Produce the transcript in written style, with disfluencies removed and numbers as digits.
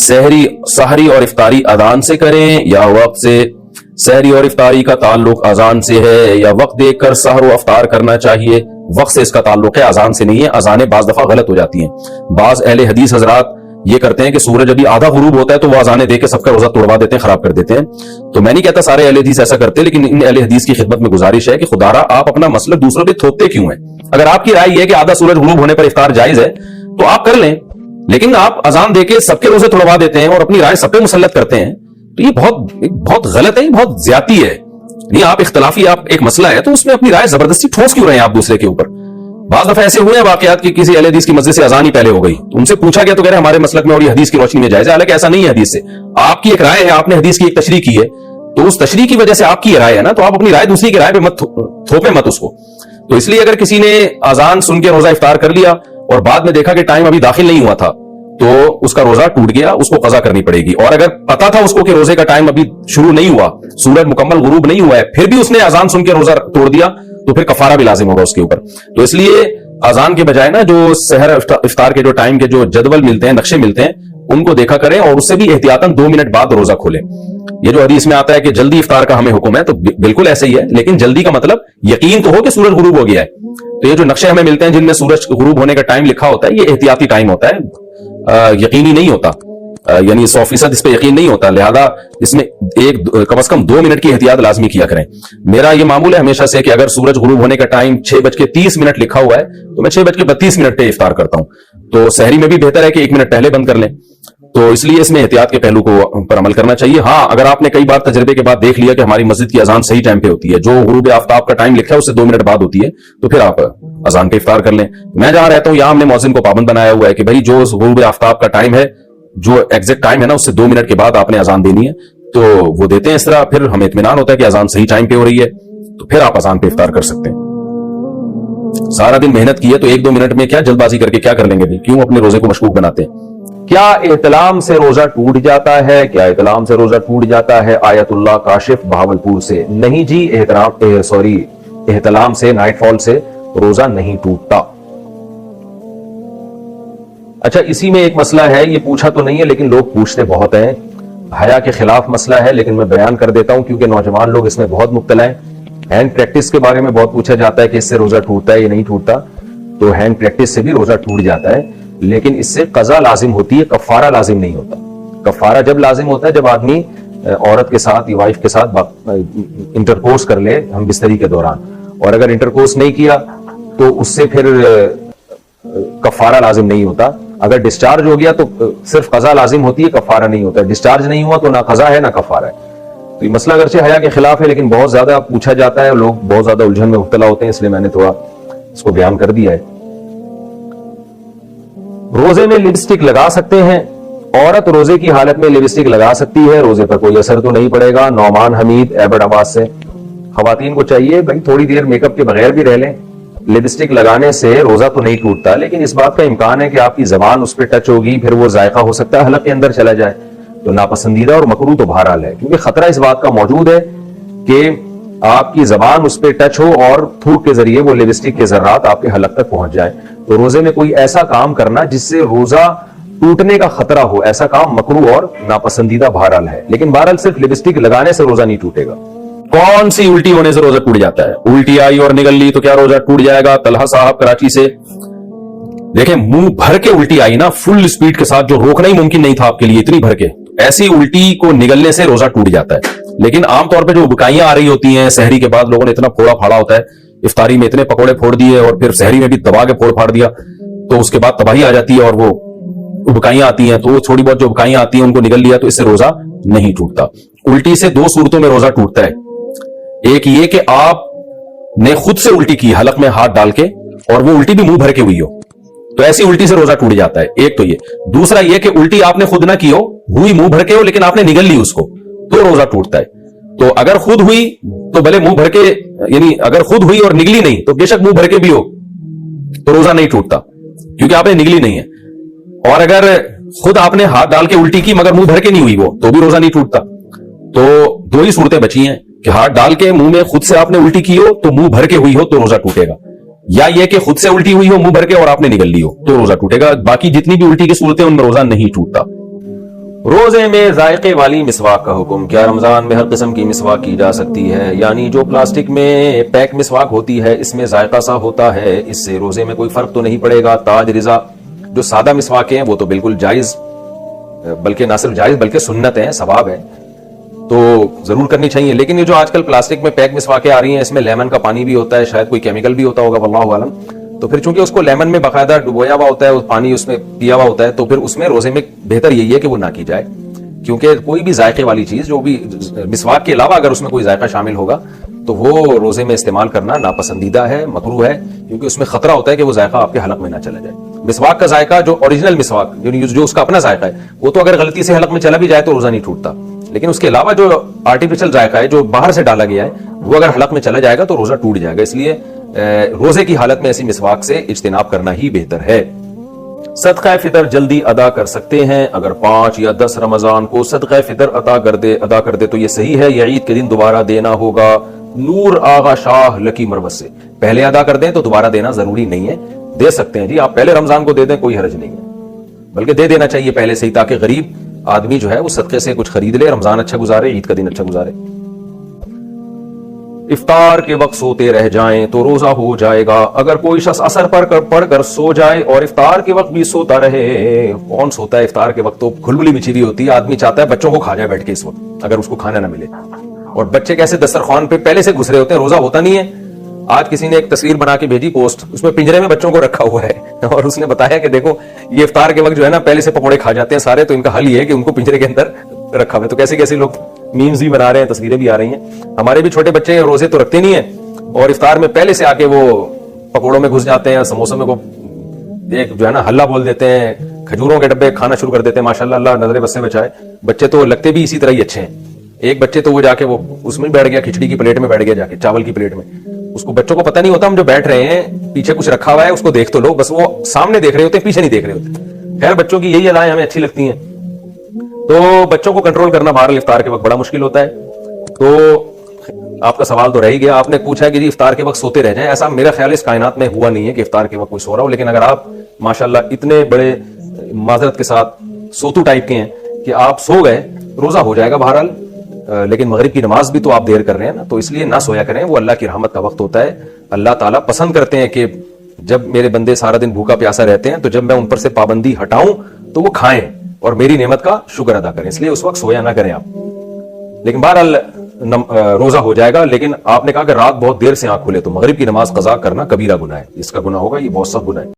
सहरी और इफ्तारी अजान से करें या वक्त से? सहरी और इफ्तारी का ताल्लुक अजान से है या वक्त देखकर सहर व अफ्तार करना चाहिए? वक्त से इसका ताल्लुक है, अजान से नहीं है। अजानें बाज दफा गलत हो जाती हैं। बाज अहले हदीस हजरात ये करते हैं कि सूरज अभी आधा गुरूब होता है तो वो अजानें दे के सबका रोजा तोड़वा देते हैं, खराब कर देते हैं। तो मैं नहीं कहता सारे अहले हदीस ऐसा करते, लेकिन इन अहले हदीस की खिदमत में गुजारिश है कि खुदारा आप अपना मसला दूसरों पे थोपते क्यों है? अगर आपकी राय ये है कि आधा सूरज गुरूब होने पर इफ्तार जायज है तो आप कर लें, लेकिन आप अजान देके सबके रोजे तोड़वा देते हैं और अपनी राय सब पे मुसल्लत करते हैं, तो ये बहुत गलत है, बहुत ज्यादती है। नहीं, आप इख्तलाफी आप एक मसला है तो उसमें अपनी राय जबरदस्ती ठोस क्यों रहे हैं आप दूसरे के ऊपर? बाज़ दफा ऐसे हुए हैं वाकयात कि किसी अहले हदीस की मस्जिद से अजान ही पहले हो गई, तो उनसे पूछा गया तो कह रहे हमारे मसलक में और ये हदीस की रोशनी में जायज है। हालांकि ऐसा नहीं है, हदीस से आपकी एक राय है, आपने हदीस की एक तशरीह की है, तो उस तशरीह की वजह से आपकी राय है ना, तो आप अपनी राय दूसरी की राय पे मत थोपे मत उसको। तो इसलिए अगर किसी ने अजान सुन के रोजा इफ्तार कर लिया और बाद में देखा कि टाइम अभी दाखिल नहीं हुआ था तो उसका रोजा टूट गया, उसको कज़ा करनी पड़ेगी। और अगर पता था उसको कि रोजे का टाइम अभी शुरू नहीं हुआ, सूरज मुकम्मल गुरूब नहीं हुआ है, फिर भी उसने अजान सुन के रोजा तोड़ दिया तो फिर कफारा भी लाजिम होगा उसके ऊपर। तो इसलिए अजान के बजाय ना जो सहर इफ्तार के जो टाइम के जो जदवल मिलते हैं, नक्शे मिलते हैं, उनको देखा करें और उससे भी एहतियातन 2 मिनट बाद रोजा खोलें। ये जो हदीस में आता है कि जल्दी इफ्तार का हमें हुक्म है, तो बिल्कुल ऐसे ही है, लेकिन जल्दी का मतलब यकीन तो हो कि सूरज गुरूब हो गया है। तो ये जो नक्शे हमें मिलते हैं जिनमें सूरज गुरूब होने का टाइम लिखा होता है, ये एहतियाती टाइम होता है, यकीनी नहीं होता, यानी 100% इस पे यकीन नहीं होता। लिहाजा इसमें कम से कम 2 मिनट की एहतियात लाजमी किया करें। मेरा ये मामूल है हमेशा से कि अगर सूरज गुरूब होने का टाइम 6:30 लिखा हुआ है तो मैं 6:32 पे इफ्तार करता हूं। तो सहरी में भी बेहतर है कि 1 मिनट पहले बंद कर लें। तो इसलिए इसमें एहतियात के पहलू को पर अमल करना चाहिए। हाँ, अगर आपने कई बार तजर्बे के बाद देख लिया कि हमारी मस्जिद की अजान सही टाइम पे होती है, जो गुरूब आफ्ताब का टाइम लिखा है उससे 2 मिनट बाद होती है, तो फिर आप अजान पे इफ्तार कर लें। मैं जहां रहता हूं यहां हमने मौज़िन को पाबंद बनाया हुआ है कि भाई जो गुरूब आफ्ताब का टाइम है, जो एग्जैक्ट टाइम है ना, उससे 2 मिनट के बाद आपने अजान देनी है, तो वो देते हैं। इस तरह फिर हमें इत्मीनान होता है कि अजान सही टाइम पे हो रही है, तो फिर आप अजान पे इफ्तार कर सकते हैं। सारा दिन मेहनत की है तो 1-2 मिनट में क्या जल्दबाजी करके क्या कर लेंगे? क्यों अपने रोजे को मशकूक बनाते हैं? क्या एहतलाम से रोजा टूट जाता है? क्या एहतलाम से रोजा टूट जाता है? आयतुल्लाह काशिफ बहावलपुर से। नहीं जी, एहतलाम से, नाइटफॉल से रोजा नहीं टूटता। अच्छा, इसी में एक मसला है, ये पूछा तो नहीं है लेकिन लोग पूछते बहुत हैं, हया के खिलाफ मसला है, लेकिन मैं बयान कर देता हूं क्योंकि नौजवान लोग इसमें बहुत मुब्तला हैं। हैंड प्रैक्टिस के बारे में बहुत पूछा जाता है कि इससे रोजा टूटता है या नहीं टूटता। तो हैंड प्रैक्टिस से भी रोजा टूट जाता है, लेकिन इससे कज़ा लाजिम होती है, कफारा लाजिम नहीं होता। कफारा जब लाजिम होता है जब आदमी औरत के साथ या वाइफ के साथ इंटरकोर्स कर ले हम बिस्तरी के दौरान, और अगर इंटरकोर्स नहीं किया तो उससे फिर कफारा लाजिम नहीं होता। अगर डिस्चार्ज हो गया तो सिर्फ कज़ा लाजिम होती है, कफारा नहीं होता। डिस्चार्ज नहीं हुआ तो ना कज़ा है ना कफारा है। तो ये मसला अगरचे हया के खिलाफ है, लेकिन बहुत ज्यादा पूछा जाता है, लोग बहुत ज्यादा उलझन में मुब्तला होते हैं, इसलिए मैंने थोड़ा इसको बयान कर दिया है। रोजे में लिपस्टिक लगा सकते हैं? औरत रोजे की हालत में लिपस्टिक लगा सकती है, रोजे पर कोई असर तो नहीं पड़ेगा। नौमान हमीद एबटाबाद से। खवातीन को चाहिए भाई थोड़ी देर मेकअप के बगैर भी रह लें, लिपस्टिक लगाने से रोजा तो नहीं टूटता, लेकिन इस बात का इम्कान है कि आपकी जबान उस पर टच होगी, फिर वो जायका हो सकता है हलक के अंदर चला जाए, तो नापसंदीदा और मकरूह तो बहरहाल है, क्योंकि खतरा इस बात का मौजूद है कि आपकी जबान उस पर टच हो और थूक के जरिए वो लिपस्टिक के जर्रात आपके हलक तक पहुंच जाए। तो रोजे में कोई ऐसा काम करना जिससे रोजा टूटने का खतरा हो, ऐसा काम मकरूह और नापसंदीदा बहरहाल है। लेकिन बहरहाल सिर्फ लिपस्टिक लगाने से रोजा नहीं टूटेगा। कौन सी उल्टी होने से रोजा टूट जाता है? उल्टी आई और निगल ली तो क्या रोजा टूट जाएगा? तलहा साहब कराची से। देखें, मुंह भर के उल्टी आई ना, फुल स्पीड के साथ, जो रोकना ही मुमकिन नहीं था आपके लिए, इतनी भर के, ऐसी उल्टी को निगलने से रोजा टूट जाता है। लेकिन आमतौर पर जो उबकाइयां आ रही होती हैं, सहरी के बाद लोगों ने इतना फोड़ा फाड़ा होता है, इफ्तारी में इतने पकौड़े फोड़ दिए और फिर सहरी में भी दबा के फोड़ फाड़ दिया, तो उसके बाद तबाही आ जाती है और वो उबकाइयां आती हैं, तो वो थोड़ी बहुत जो उबकाइयां आती हैं उनको निगल लिया तो इससे रोजा नहीं टूटता। उल्टी से 2 सूरतों में रोजा टूटता है। एक ये कि आप ने खुद से उल्टी की हलक में हाथ डाल के, और वो उल्टी भी मुंह भर के हुई हो, तो ऐसी उल्टी से रोजा टूट जाता है। एक तो ये। दूसरा ये कि उल्टी आपने खुद ना की हो, हुई मुंह भर के हो, लेकिन आपने निगल ली उसको, तो रोजा टूटता है। तो अगर खुद हुई तो भले मुंह भर के, यानी अगर खुद हुई और निगली नहीं तो बेशक मुंह भर के भी हो तो रोजा नहीं टूटता, क्योंकि आपने निगली नहीं है। और अगर खुद आपने हाथ डाल के उल्टी की मगर मुंह भर के नहीं हुई वो, तो भी रोजा नहीं टूटता। तो 2 ही सूरतें बची हैं कि हाथ डाल के मुंह में खुद से आपने उल्टी की हो तो मुंह भर के हुई हो तो रोजा टूटेगा, या ये कि खुद से उल्टी हुई हो मुंह भर के और आपने निगल ली हो तो रोजा टूटेगा। बाकी जितनी भी उल्टी की सूरतें उनमें रोजा नहीं टूटता। روزے میں ذائقے والی مسواک کا حکم. کیا رمضان میں ہر قسم کی مسواک کی جا سکتی ہے؟ یعنی جو پلاسٹک میں پیک مسواک ہوتی ہے اس میں ذائقہ سا ہوتا ہے, اس سے روزے میں کوئی فرق تو نہیں پڑے گا. تاج رضا جو سادہ مسواکیں ہیں وہ تو بالکل جائز, بلکہ نہ صرف جائز بلکہ سنت ہیں, ثواب ہے, تو ضرور کرنی چاہیے. لیکن یہ جو آج کل پلاسٹک میں پیک مسواکیں آ رہی ہیں اس میں لیمن کا پانی بھی ہوتا ہے, شاید کوئی کیمیکل بھی ہوتا ہوگا, واللہ عالم. تو پھر چونکہ اس کو لیمن میں باقاعدہ ڈبویا ہوا ہوتا ہے, پانی اس میں پیا ہوا ہوتا ہے, تو پھر اس میں روزے میں بہتر یہی ہے کہ وہ نہ کی جائے, کیونکہ کوئی بھی ذائقے والی چیز جو بھی مسواک کے علاوہ اگر اس میں کوئی ذائقہ شامل ہوگا تو وہ روزے میں استعمال کرنا ناپسندیدہ ہے, مکروہ ہے, کیونکہ اس میں خطرہ ہوتا ہے کہ وہ ذائقہ آپ کے حلق میں نہ چلا جائے. مسواک کا ذائقہ جو اوریجنل مسواک جو اس کا اپنا ذائقہ ہے وہ تو اگر غلطی سے حلق میں چلا بھی جائے تو روزہ نہیں ٹوٹتا, لیکن اس کے علاوہ جو آرٹیفیشل ذائقہ ہے جو باہر سے ڈالا گیا ہے وہ اگر حلق میں چلا جائے گا تو روزہ ٹوٹ جائے گا. اس لیے روزے کی حالت میں ایسی مسواک سے اجتناب کرنا ہی بہتر ہے. صدقہ فطر جلدی ادا کر سکتے ہیں؟ اگر 5 یا 10 رمضان کو صدقہ فطر ادا کر دے تو یہ صحیح ہے یا عید کے دن دوبارہ دینا ہوگا؟ نور آغا شاہ لکی مروت سے. پہلے ادا کر دیں تو دوبارہ دینا ضروری نہیں ہے, دے سکتے ہیں جی, آپ پہلے رمضان کو دے دیں, کوئی حرج نہیں ہے, بلکہ دے دینا چاہیے پہلے سے ہی, تاکہ غریب آدمی جو ہے وہ صدقے سے کچھ خرید لے, رمضان اچھا گزارے, عید کا دن اچھا گزارے. افطار کے وقت سوتے رہ جائیں تو روزہ ہو جائے گا. اگر کوئی شخص اثر پڑھ کر سو جائے اور افطار کے وقت بھی سوتا رہے, کون سوتا ہے افطار کے وقت؟ تو کھلبلی بچھی ہوئی ہوتی ہے, آدمی چاہتا ہے بچوں کو کھا جائے بیٹھ کے اس وقت اگر اس کو کھانا نہ ملے, اور بچے کیسے دسترخوان پہ پہلے سے گھس رہے ہوتے ہیں, روزہ ہوتا نہیں ہے. آج کسی نے ایک تصویر بنا کے بھیجی پوسٹ, اس میں پنجرے میں بچوں کو رکھا ہوا ہے اور اس نے بتایا کہ دیکھو یہ افطار کے وقت جو ہے نا پہلے سے پکوڑے کھا جاتے ہیں سارے, تو ان کا حل یہ ہے کہ ان کو پنجرے کے اندر رکھا ہوا ہے. تو کیسے کیسے لوگ میمز بھی بنا رہے ہیں, تصویریں بھی آ رہی ہیں. ہمارے بھی چھوٹے بچے روزے تو رکھتے نہیں ہیں اور افطار میں پہلے سے آ کے وہ پکوڑوں میں گھس جاتے ہیں, سموسوں میں کو ایک جو ہے نا ہلہ بول دیتے ہیں, کھجوروں کے ڈبے کھانا شروع کر دیتے ہیں. ماشاءاللہ اللہ نظر بس سے بچائے. بچے تو لگتے بھی اسی طرح ہی اچھے ہیں. ایک بچے تو وہ جا کے وہ اس میں بیٹھ گیا, کھچڑی کی پلیٹ میں بیٹھ گیا, جا کے چاول کی پلیٹ میں. اس کو بچوں کو پتہ نہیں ہوتا ہم جو بیٹھ رہے ہیں پیچھے کچھ رکھا ہوا ہے, اس کو دیکھ تو لو, بس وہ سامنے دیکھ رہے ہوتے ہیں, پیچھے نہیں دیکھ رہے ہوتے. خیر بچوں کی یہی ادائیں ہمیں اچھی لگتی ہیں, تو بچوں کو کنٹرول کرنا بہرحال افطار کے وقت بڑا مشکل ہوتا ہے. تو آپ کا سوال تو رہ ہی گیا, آپ نے پوچھا کہ جی افطار کے وقت سوتے رہ جائیں. ایسا میرا خیال اس کائنات میں ہوا نہیں ہے کہ افطار کے وقت کوئی سو رہا ہو, لیکن اگر آپ ماشاءاللہ اتنے بڑے معذرت کے ساتھ سوتو ٹائپ کے ہیں کہ آپ سو گئے, روزہ ہو جائے گا بہرحال, لیکن مغرب کی نماز بھی تو آپ دیر کر رہے ہیں نا, تو اس لیے نہ سویا کریں. وہ اللہ کی رحمت کا وقت ہوتا ہے. اللہ تعالیٰ پسند کرتے ہیں کہ جب میرے بندے سارا دن بھوکا پیاسا رہتے ہیں تو جب میں ان پر سے پابندی ہٹاؤں تو وہ کھائیں اور میری نعمت کا شکر ادا کریں. اس لیے اس وقت سویا نہ کریں آپ. لیکن بہرحال روزہ ہو جائے گا. لیکن آپ نے کہا کہ رات بہت دیر سے آنکھ کھلے تو مغرب کی نماز قضا کرنا کبیرہ گناہ ہے, اس کا گناہ ہوگا, یہ بہت سخت گناہ ہے.